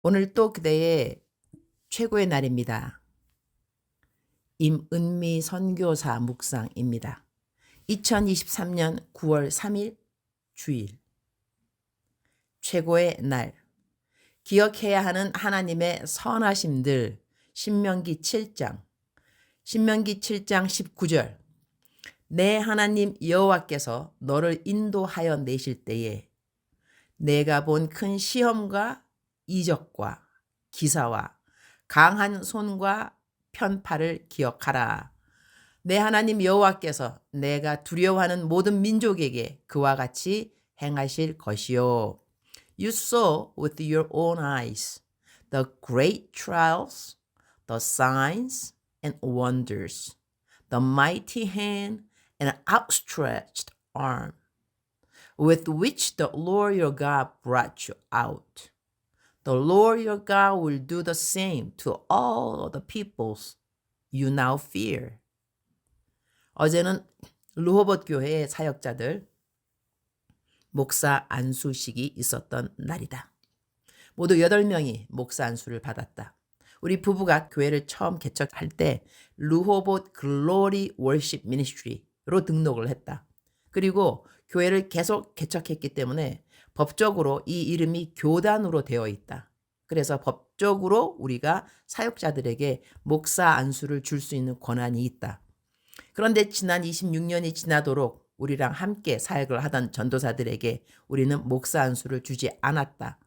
오늘 또 그대의 최고의 날입니다. 임은미 선교사 묵상입니다. 2023년 9월 3일 주일. 최고의 날. 기억해야 하는 하나님의 선하심들. 신명기 7장 19절. 내 하나님 여호와께서 너를 인도하여 내실 때에 내가 본 큰 시험과 이적과 기사와 강한 손과 편팔을 기억하라. 내 하나님 여호와께서 내가 두려워하는 모든 민족에게 그와 같이 행하실 것이요. You saw with your own eyes the great trials, the signs and wonders, the mighty hand and outstretched arm, with which the Lord your God brought you out. The Lord your God will do the same to all the peoples you now fear. 어제는 르호봇 교회의 사역자들 목사 안수식이 있었던 날이다. 모두 8명이 목사 안수를 받았다. 우리 부부가 교회를 처음 개척할 때 르호봇 글로리 월십 미니스트리로 등록을 했다. 그리고 교회를 계속 개척했기 때문에 법적으로 이 이름이 교단으로 되어 있다. 그래서 법적으로 우리가 사역자들에게 목사 안수를 줄 수 있는 권한이 있다. 그런데 지난 26년이 지나도록 우리랑 함께 사역을 하던 전도사들에게 우리는 목사 안수를 주지 않았다.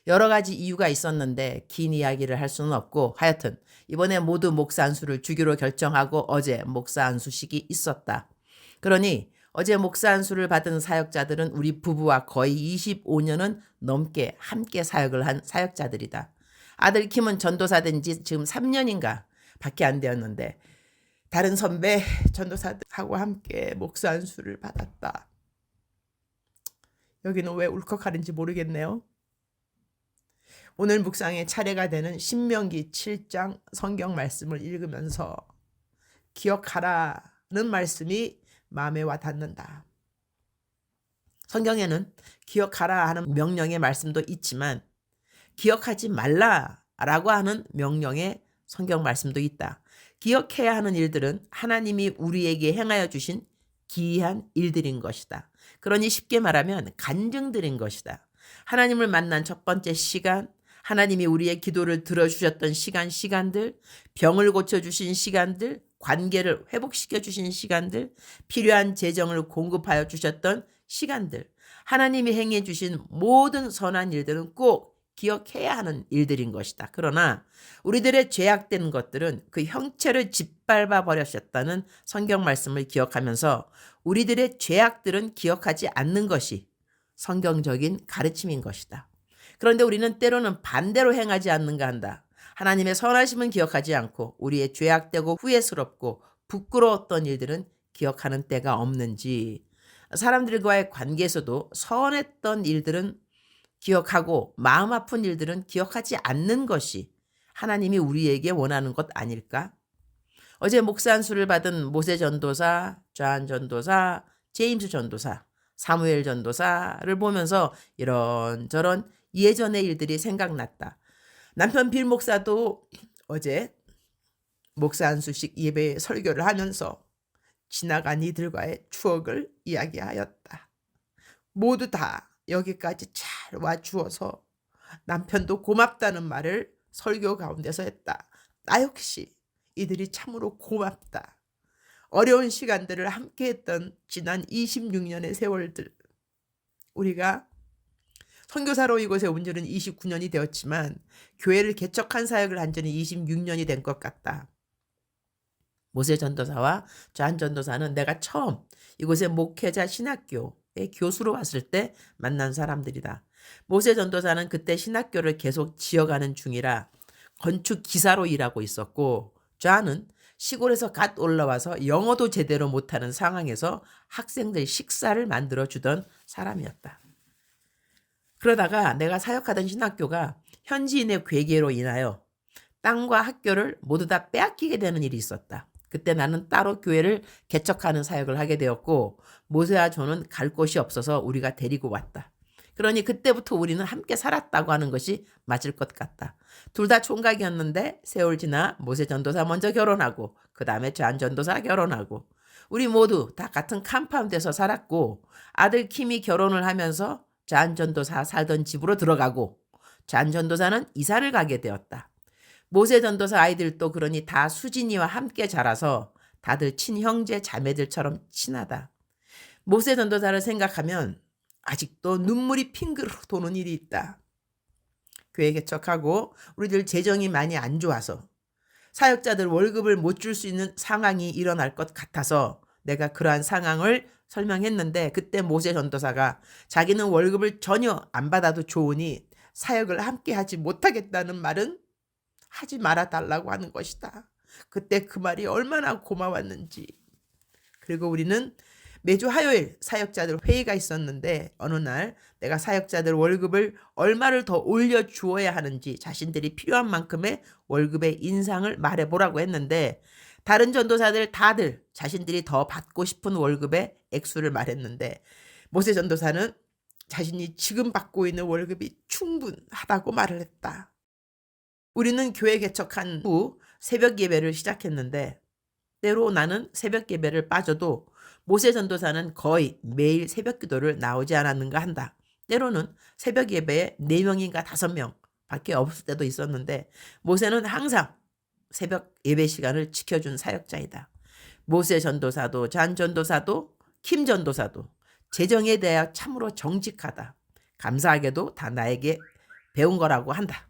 여러 가지 이유가 있었는데 긴 이야기를 할 수는 없고 하여튼 이번에 모두 목사 안수를 주기로 결정하고 어제 목사 안수식이 있었다. 그러니 어제 목사 안수를 받은 사역자들은 우리 부부와 거의 25년은 넘게 함께 사역을 한 사역자들이다. 아들 킴은 전도사 된 지 지금 3년인가 밖에 안 되었는데 다른 선배 전도사들하고 함께 목사 안수를 받았다. 여기는 왜 울컥하는지 모르겠네요. 오늘 묵상의 차례가 되는 신명기 7장 성경 말씀을 읽으면서 기억하라는 말씀이 마음에 와 닿는다. 성경에는 기억하라 하는 명령의 말씀도 있지만 기억하지 말라라고 하는 명령의 성경 말씀도 있다. 기억해야 하는 일들은 하나님이 우리에게 행하여 주신 기이한 일들인 것이다. 그러니 쉽게 말하면 간증들인 것이다. 하나님을 만난 첫 번째 시간, 하나님이 우리의 기도를 들어주셨던 시간들, 병을 고쳐주신 시간들, 관계를 회복시켜 주신 시간들, 필요한 재정을 공급하여 주셨던 시간들, 하나님이 행해 주신 모든 선한 일들은 꼭 기억해야 하는 일들인 것이다. 그러나 우리들의 죄악된 것들은 그 형체를 짓밟아 버렸었다는 성경 말씀을 기억하면서 우리들의 죄악들은 기억하지 않는 것이 성경적인 가르침인 것이다. 그런데 우리는 때로는 반대로 행하지 않는가 한다. 하나님의 선하심은 기억하지 않고 우리의 죄악되고 후회스럽고 부끄러웠던 일들은 기억하는 때가 없는지, 사람들과의 관계에서도 선했던 일들은 기억하고 마음 아픈 일들은 기억하지 않는 것이 하나님이 우리에게 원하는 것 아닐까? 어제 목사 안수를 받은 모세 전도사, 존 전도사, 제임스 전도사, 사무엘 전도사를 보면서 이런저런 예전의 일들이 생각났다. 남편 빌 목사도 어제 목사 안수식 예배 설교를 하면서 지나간 이들과의 추억을 이야기하였다. 모두 다 여기까지 잘 와주어서 남편도 고맙다는 말을 설교 가운데서 했다. 나 역시 이들이 참으로 고맙다. 어려운 시간들을 함께했던 지난 26년의 세월들, 우리가 선교사로 이곳에 온 지는 29년이 되었지만 교회를 개척한 사역을 한 지는 26년이 된 것 같다. 모세 전도사와 존 전도사는 내가 처음 이곳의 목회자 신학교의 교수로 왔을 때 만난 사람들이다. 모세 전도사는 그때 신학교를 계속 지어가는 중이라 건축 기사로 일하고 있었고, 존은 시골에서 갓 올라와서 영어도 제대로 못하는 상황에서 학생들 식사를 만들어 주던 사람이었다. 그러다가 내가 사역하던 신학교가 현지인의 괴계로 인하여 땅과 학교를 모두 다 빼앗기게 되는 일이 있었다. 그때 나는 따로 교회를 개척하는 사역을 하게 되었고 모세와 존은 갈 곳이 없어서 우리가 데리고 왔다. 그러니 그때부터 우리는 함께 살았다고 하는 것이 맞을 것 같다. 둘 다 총각이었는데 세월 지나 모세 전도사 먼저 결혼하고 그 다음에 좌안 전도사 결혼하고 우리 모두 다 같은 컴파운드에서 살았고 아들 킴이 결혼을 하면서 좌안 전도사 살던 집으로 들어가고 좌안 전도사는 이사를 가게 되었다. 모세 전도사 아이들도 그러니 다 수진이와 함께 자라서 다들 친형제 자매들처럼 친하다. 모세 전도사를 생각하면 아직도 눈물이 핑그르 도는 일이 있다. 교회 개척하고 우리들 재정이 많이 안 좋아서 사역자들 월급을 못 줄 수 있는 상황이 일어날 것 같아서 내가 그러한 상황을 설명했는데 그때 모세 전도사가 자기는 월급을 전혀 안 받아도 좋으니 사역을 함께 하지 못하겠다는 말은 하지 말아달라고 하는 것이다. 그때 그 말이 얼마나 고마웠는지. 그리고 우리는 매주 화요일 사역자들 회의가 있었는데 어느 날 내가 사역자들 월급을 얼마를 더 올려주어야 하는지 자신들이 필요한 만큼의 월급의 인상을 말해보라고 했는데 다른 전도사들 다들 자신들이 더 받고 싶은 월급의 액수를 말했는데 모세 전도사는 자신이 지금 받고 있는 월급이 충분하다고 말을 했다. 우리는 교회 개척한 후 새벽 예배를 시작했는데 때로 나는 새벽 예배를 빠져도 모세 전도사는 거의 매일 새벽 기도를 나오지 않았는가 한다. 때로는 새벽 예배에 4명인가 5명 밖에 없을 때도 있었는데 모세는 항상 새벽 예배 시간을 지켜준 사역자이다. 모세 전도사도 잔 전도사도 킴 전도사도 재정에 대해 참으로 정직하다. 감사하게도 다 나에게 배운 거라고 한다.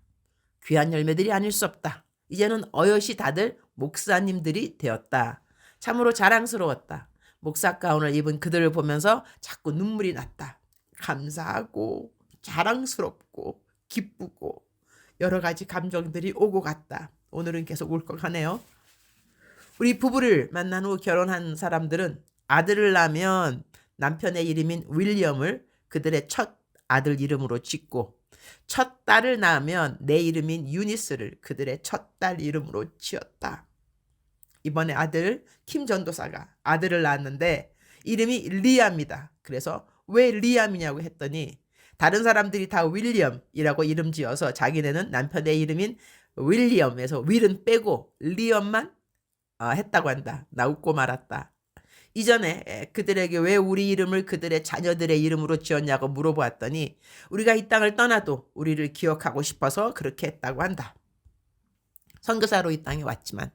귀한 열매들이 아닐 수 없다. 이제는 어여시 다들 목사님들이 되었다. 참으로 자랑스러웠다. 목사 가운을 입은 그들을 보면서 자꾸 눈물이 났다. 감사하고 자랑스럽고 기쁘고 여러 가지 감정들이 오고 갔다. 오늘은 계속 울컥하네요. 우리 부부를 만난 후 결혼한 사람들은 아들을 낳으면 남편의 이름인 윌리엄을 그들의 첫 아들 이름으로 짓고 첫 딸을 낳으면 내 이름인 유니스를 그들의 첫 딸 이름으로 지었다. 이번에 아들 킴 전도사가 아들을 낳았는데 이름이 리암이다. 그래서 왜 리암이냐고 했더니 다른 사람들이 다 윌리엄이라고 이름 지어서 자기네는 남편의 이름인 윌리엄에서 윌은 빼고 리엄만 했다고 한다. 나 웃고 말았다. 이전에 그들에게 왜 우리 이름을 그들의 자녀들의 이름으로 지었냐고 물어보았더니 우리가 이 땅을 떠나도 우리를 기억하고 싶어서 그렇게 했다고 한다. 선교사로 이 땅에 왔지만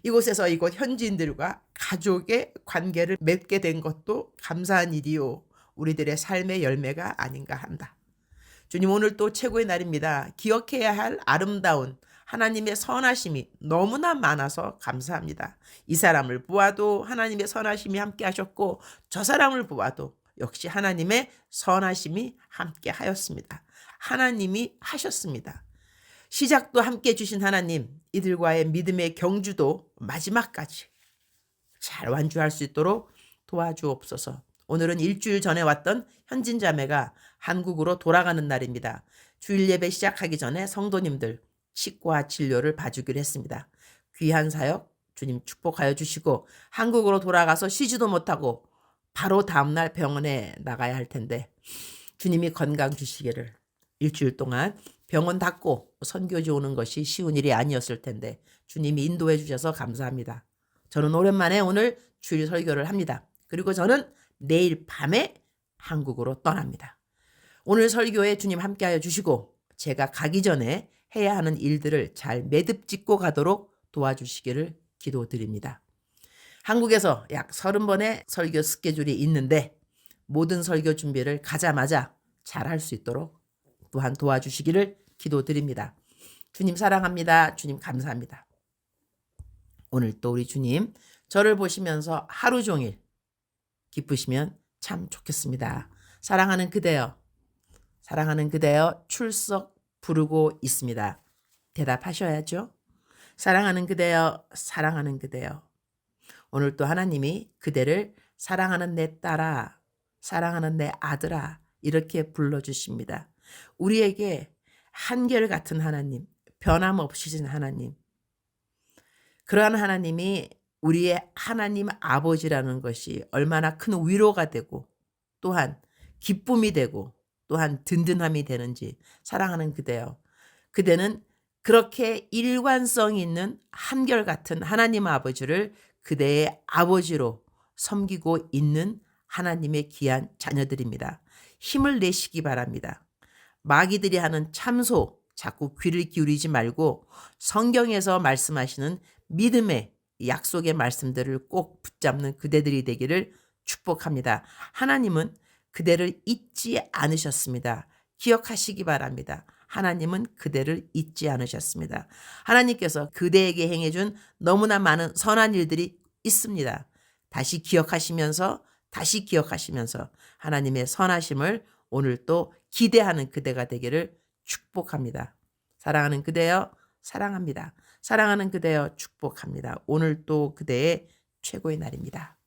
이곳에서 이곳 현지인들과 가족의 관계를 맺게 된 것도 감사한 일이요. 우리들의 삶의 열매가 아닌가 한다. 주님 오늘 또 최고의 날입니다. 기억해야 할 아름다운 하나님의 선하심이 너무나 많아서 감사합니다. 이 사람을 보아도 하나님의 선하심이 함께 하셨고 저 사람을 보아도 역시 하나님의 선하심이 함께 하였습니다. 하나님이 하셨습니다. 시작도 함께 주신 하나님, 이들과의 믿음의 경주도 마지막까지 잘 완주할 수 있도록 도와주옵소서. 오늘은 일주일 전에 왔던 현진 자매가 한국으로 돌아가는 날입니다. 주일 예배 시작하기 전에 성도님들 치과 진료를 봐주기로 했습니다. 귀한 사역 주님 축복하여 주시고 한국으로 돌아가서 쉬지도 못하고 바로 다음날 병원에 나가야 할 텐데 주님이 건강 주시기를. 일주일 동안 병원 닫고 선교지 오는 것이 쉬운 일이 아니었을 텐데 주님이 인도해 주셔서 감사합니다. 저는 오랜만에 오늘 주일 설교를 합니다. 그리고 저는 내일 밤에 한국으로 떠납니다. 오늘 설교에 주님 함께하여 주시고 제가 가기 전에 해야 하는 일들을 잘 매듭 짓고 가도록 도와주시기를 기도드립니다. 한국에서 약 30번의 설교 스케줄이 있는데 모든 설교 준비를 가자마자 잘 할 수 있도록 또한 도와주시기를 기도드립니다. 주님 사랑합니다. 주님 감사합니다. 오늘 또 우리 주님 저를 보시면서 하루 종일 기쁘시면 참 좋겠습니다. 사랑하는 그대여, 사랑하는 그대여 출석 부르고 있습니다. 대답하셔야죠. 사랑하는 그대여, 사랑하는 그대여. 오늘 또 하나님이 그대를 사랑하는 내 딸아, 사랑하는 내 아들아 이렇게 불러주십니다. 우리에게 한결같은 하나님, 변함없으신 하나님, 그러한 하나님이 우리의 하나님 아버지라는 것이 얼마나 큰 위로가 되고 또한 기쁨이 되고 또한 든든함이 되는지. 사랑하는 그대여, 그대는 그렇게 일관성 있는 한결같은 하나님 아버지를 그대의 아버지로 섬기고 있는 하나님의 귀한 자녀들입니다. 힘을 내시기 바랍니다. 마귀들이 하는 참소 자꾸 귀를 기울이지 말고 성경에서 말씀하시는 믿음의 약속의 말씀들을 꼭 붙잡는 그대들이 되기를 축복합니다. 하나님은 그대를 잊지 않으셨습니다. 기억하시기 바랍니다. 하나님은 그대를 잊지 않으셨습니다. 하나님께서 그대에게 행해준 너무나 많은 선한 일들이 있습니다. 다시 기억하시면서 하나님의 선하심을 오늘 또 기대하는 그대가 되기를 축복합니다. 사랑하는 그대여, 사랑합니다. 사랑하는 그대여, 축복합니다. 오늘 또 그대의 최고의 날입니다.